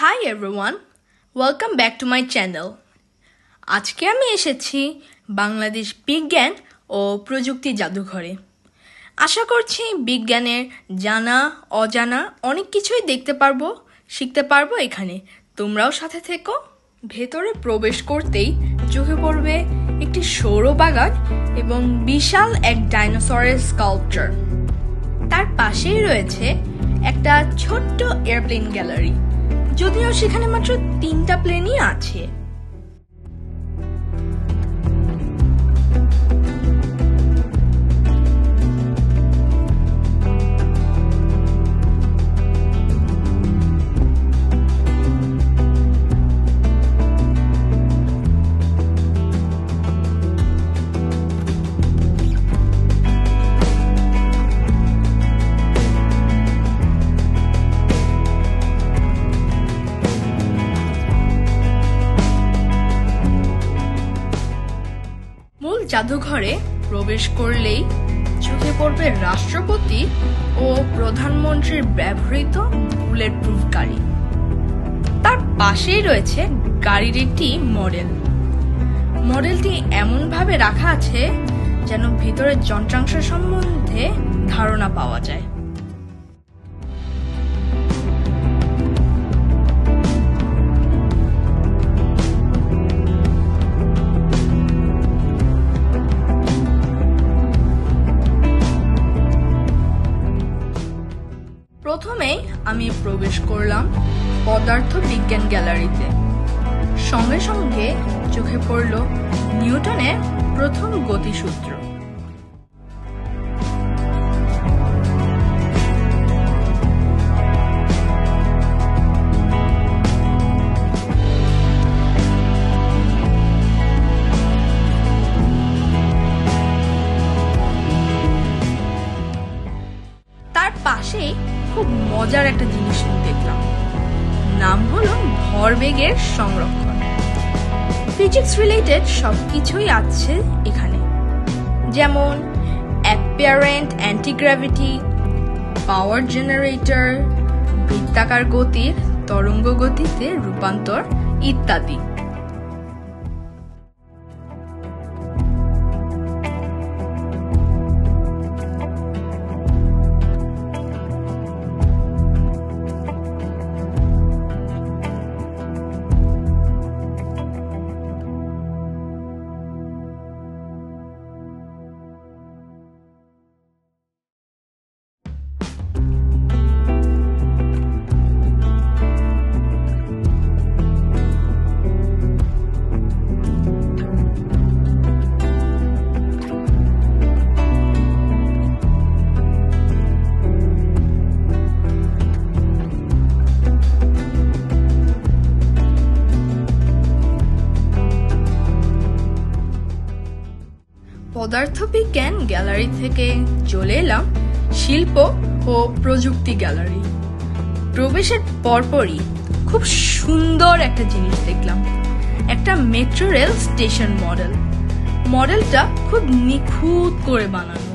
Hi everyone, welcome back to my channel. আজকে আমি এসেছি বাংলাদেশ বিজ্ঞান ও প্রযুক্তি জাদুঘরে। আশা করছি বিজ্ঞানের জানা অজানা অনেক কিছুই দেখতে পারবো, শিখতে পারবো এখানে। তোমরাও সাথে থেকো। ভেতরে প্রবেশ করতেই চোখে পড়বে একটি সৌরবাগান এবং বিশাল এক ডাইনোসরের স্কাল্পচার। তার পাশেই রয়েছে একটা ছোট্ট এয়ারপ্লেন গ্যালারি, যদিও সেখানে মাত্র 3টা প্লেনই আছে। জাদুঘরে প্রবেশ করলেই চোখে পড়বে রাষ্ট্রপতি ও প্রধানমন্ত্রীর ব্যবহৃত বুলেট প্রুফ গাড়ি। তার পাশেই রয়েছে গাড়ির একটি মডেলটি এমনভাবে রাখা আছে যেন ভিতরের যন্ত্রাংশ সম্বন্ধে ধারণা পাওয়া যায়। প্রথমেই আমি প্রবেশ করলাম পদার্থ বিজ্ঞান গ্যালারিতে। সঙ্গে সঙ্গে চোখে পড়ল নিউটনের প্রথম গতিসূত্র। তার পাশেই খুব মজার একটা জিনিস দেখলাম, নাম হলো ভরবেগের সংরক্ষণ। ফিজিক্স রিলেটেড সবকিছুই আছে এখানে, যেমন অ্যাপিয়ারেন্ট অ্যান্টিগ্র্যাভিটি, পাওয়ার জেনারেটর, বৃত্তাকার গতির তরঙ্গ গতিতে রূপান্তর ইত্যাদি। পদার্থবিজ্ঞান গ্যালারি থেকে চলে এলাম শিল্প ও প্রযুক্তি গ্যালারি। প্রবেশের পরপরই খুব সুন্দর একটা জিনিস দেখলাম, একটা মেট্রো রেল স্টেশন মডেলটা খুব নিখুঁত করে বানানো।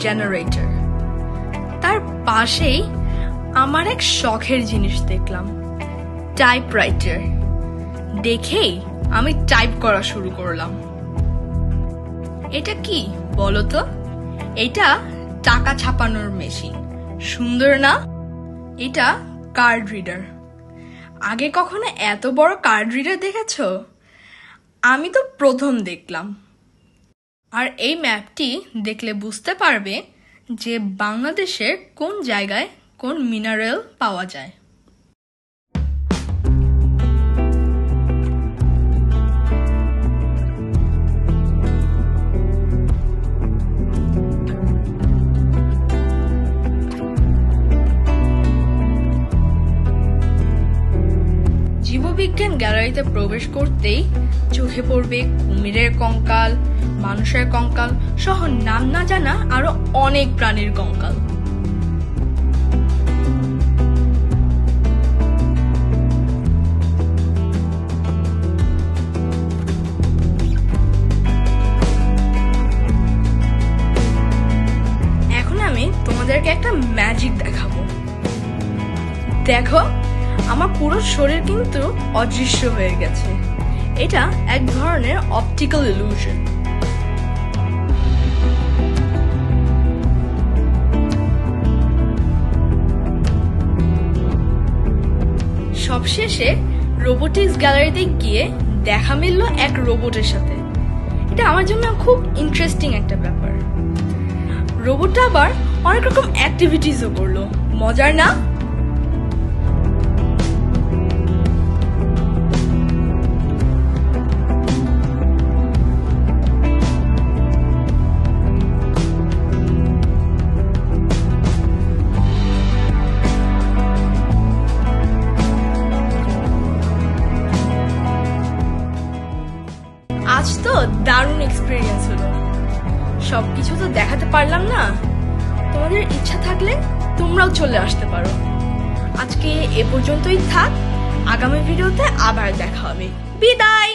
জেনারেটর। তার পাশেই আমার এক শখের জিনিস দেখলাম, টাইপরাইটার। দেখেই আমি টাইপ করা শুরু করলাম। এটা কি বলো তো? এটা টাকা ছাপানোর মেশিন। সুন্দর না? এটা কার্ড রিডার। আগে কখনো এত বড় কার্ড রিডার দেখেছো? আমি তো প্রথম দেখলাম। আর এই ম্যাপটি দেখলে বুঝতে পারবে যে বাংলাদেশের কোন জায়গায় কোন মিনারেল পাওয়া যায়। জীববিজ্ঞান গ্যালারিতে প্রবেশ করতেই চোখে পড়বে কুমিরের কঙ্কাল, মানুষের কঙ্কাল সহ নাম না জানা আরো অনেক প্রাণীর কঙ্কাল। এখন আমি তোমাদেরকে একটা ম্যাজিক দেখাবো। দেখো, আমার পুরো শরীর কিন্তু অদৃশ্য হয়ে গেছে। এটা এক ধরনের অপটিক্যাল ইলুশন। সবশেষে রোবোটিক্স গ্যালারিতে গিয়ে দেখা মিলল এক রোবটের সাথে। এটা আমার জন্য খুব ইন্টারেস্টিং একটা ব্যাপার। রোবটটা আবার অনেক রকম অ্যাক্টিভিটিসও করলো। মজার না? আজ তো দারুণ এক্সপিরিয়েন্স হলো। সবকিছু তো দেখাতে পারলাম না। তোমাদের ইচ্ছা থাকলে তোমরাও চলে আসতে পারো। আজকে এ পর্যন্তই থাক। আগামী ভিডিওতে আবার দেখা হবে। বিদায়।